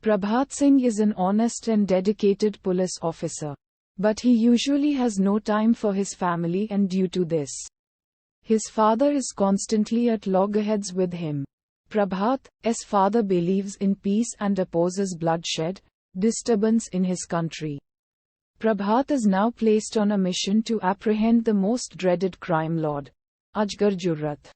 Prabhat Singh is an honest and dedicated police officer. But he usually has no time for his family, and due to this, his father is constantly at loggerheads with him. Prabhat's father believes in peace and opposes bloodshed, disturbance in his country. Prabhat is now placed on a mission to apprehend the most dreaded crime lord, Ajgar Jurrat,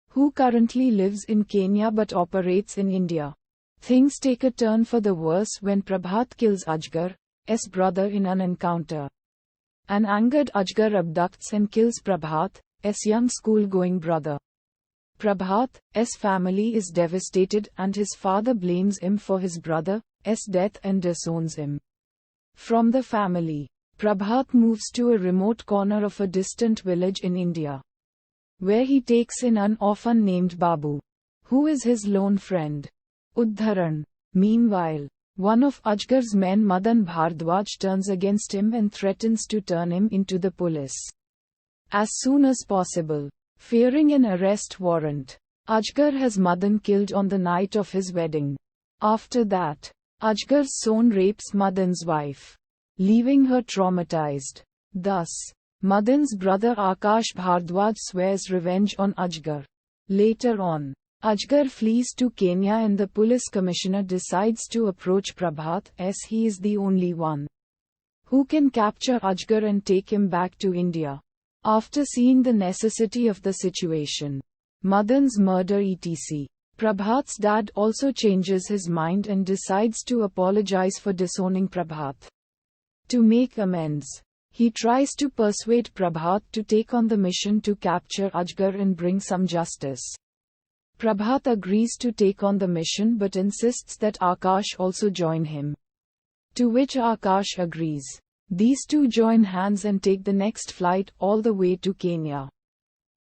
who currently lives in Kenya but operates in India. Things take a turn for the worse when Prabhat kills Ajgar's brother in an encounter. An angered Ajgar abducts and kills Prabhat's young school-going brother. Prabhat's family is devastated and his father blames him for his brother's death and disowns him from the family. Prabhat moves to a remote corner of a distant village in India, where he takes in an orphan named Babu, who is his lone friend. Uddharan. Meanwhile, one of Ajgar's men, Madan Bhardwaj, turns against him and threatens to turn him into the police as soon as possible. Fearing an arrest warrant, Ajgar has Madan killed on the night of his wedding. After that, Ajgar's son rapes Madan's wife, leaving her traumatized. Thus, Madan's brother Akash Bhardwaj swears revenge on Ajgar. Later on, Ajgar flees to Kenya and the police commissioner decides to approach Prabhat, as he is the only one who can capture Ajgar and take him back to India. After seeing the necessity of the situation, Madan's murder etc., Prabhat's dad also changes his mind and decides to apologize for disowning Prabhat. To make amends, he tries to persuade Prabhat to take on the mission to capture Ajgar and bring some justice. Prabhat agrees to take on the mission but insists that Akash also join him, to which Akash agrees. These two join hands and take the next flight all the way to Kenya.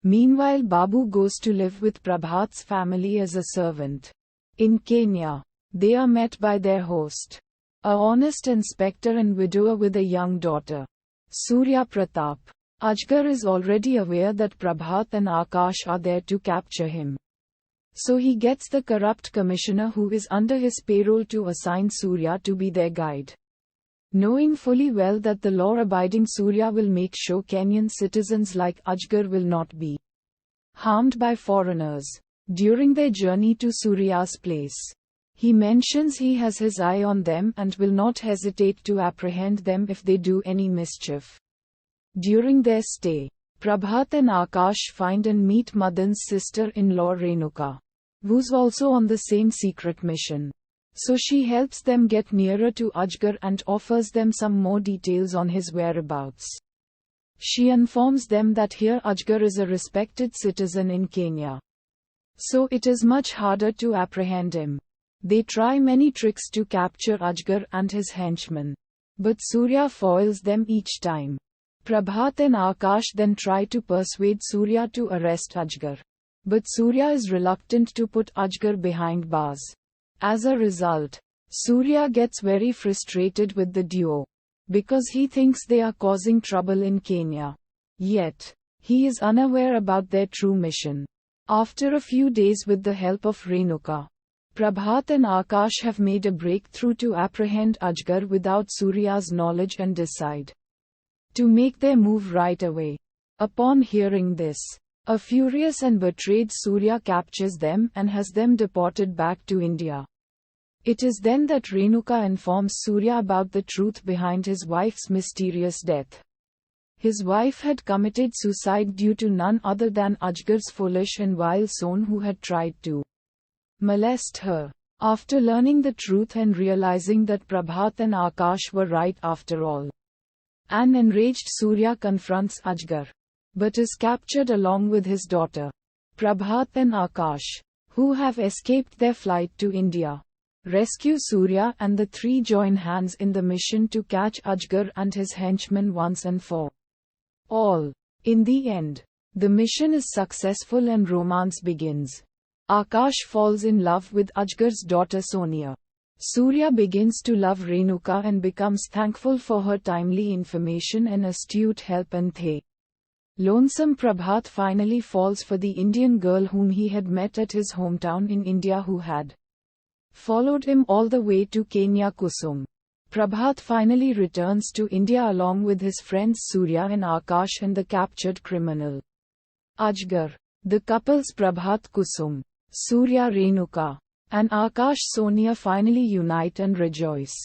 Meanwhile, Babu goes to live with Prabhat's family as a servant. In Kenya, they are met by their host, a honest inspector and widower with a young daughter, Surya Pratap. Ajgar is already aware that Prabhat and Akash are there to capture him. So he gets the corrupt commissioner who is under his payroll to assign Surya to be their guide. Knowing fully well that the law-abiding Surya will make sure Kenyan citizens like Ajgar will not be harmed by foreigners during their journey to Surya's place, he mentions he has his eye on them and will not hesitate to apprehend them if they do any mischief. During their stay, Prabhat and Akash find and meet Madan's sister-in-law Renuka, who's also on the same secret mission. So she helps them get nearer to Ajgar and offers them some more details on his whereabouts. She informs them that here Ajgar is a respected citizen in Kenya, so it is much harder to apprehend him. They try many tricks to capture Ajgar and his henchmen, but Surya foils them each time. Prabhat and Akash then try to persuade Surya to arrest Ajgar, but Surya is reluctant to put Ajgar behind bars. As a result, Surya gets very frustrated with the duo, because he thinks they are causing trouble in Kenya. Yet, he is unaware about their true mission. After a few days with the help of Renuka, Prabhat and Akash have made a breakthrough to apprehend Ajgar without Surya's knowledge and decide to make their move right away. Upon hearing this, a furious and betrayed Surya captures them and has them deported back to India. It is then that Renuka informs Surya about the truth behind his wife's mysterious death. His wife had committed suicide due to none other than Ajgar's foolish and vile son who had tried to molest her. After learning the truth and realizing that Prabhat and Akash were right after all, an enraged Surya confronts Ajgar, but is captured along with his daughter. Prabhat and Akash, who have escaped their flight to India, rescue Surya and the three join hands in the mission to catch Ajgar and his henchmen once and for all. In the end, the mission is successful and romance begins. Akash falls in love with Ajgar's daughter Sonia. Surya begins to love Renuka and becomes thankful for her timely information and astute help, and lonesome Prabhat finally falls for the Indian girl whom he had met at his hometown in India, who had followed him all the way to Kenya. Kusum. Prabhat finally returns to India along with his friends Surya and Akash and the captured criminal Ajgar. The couples Prabhat Kusum, Surya Renuka, and Akash Sonia finally unite and rejoice.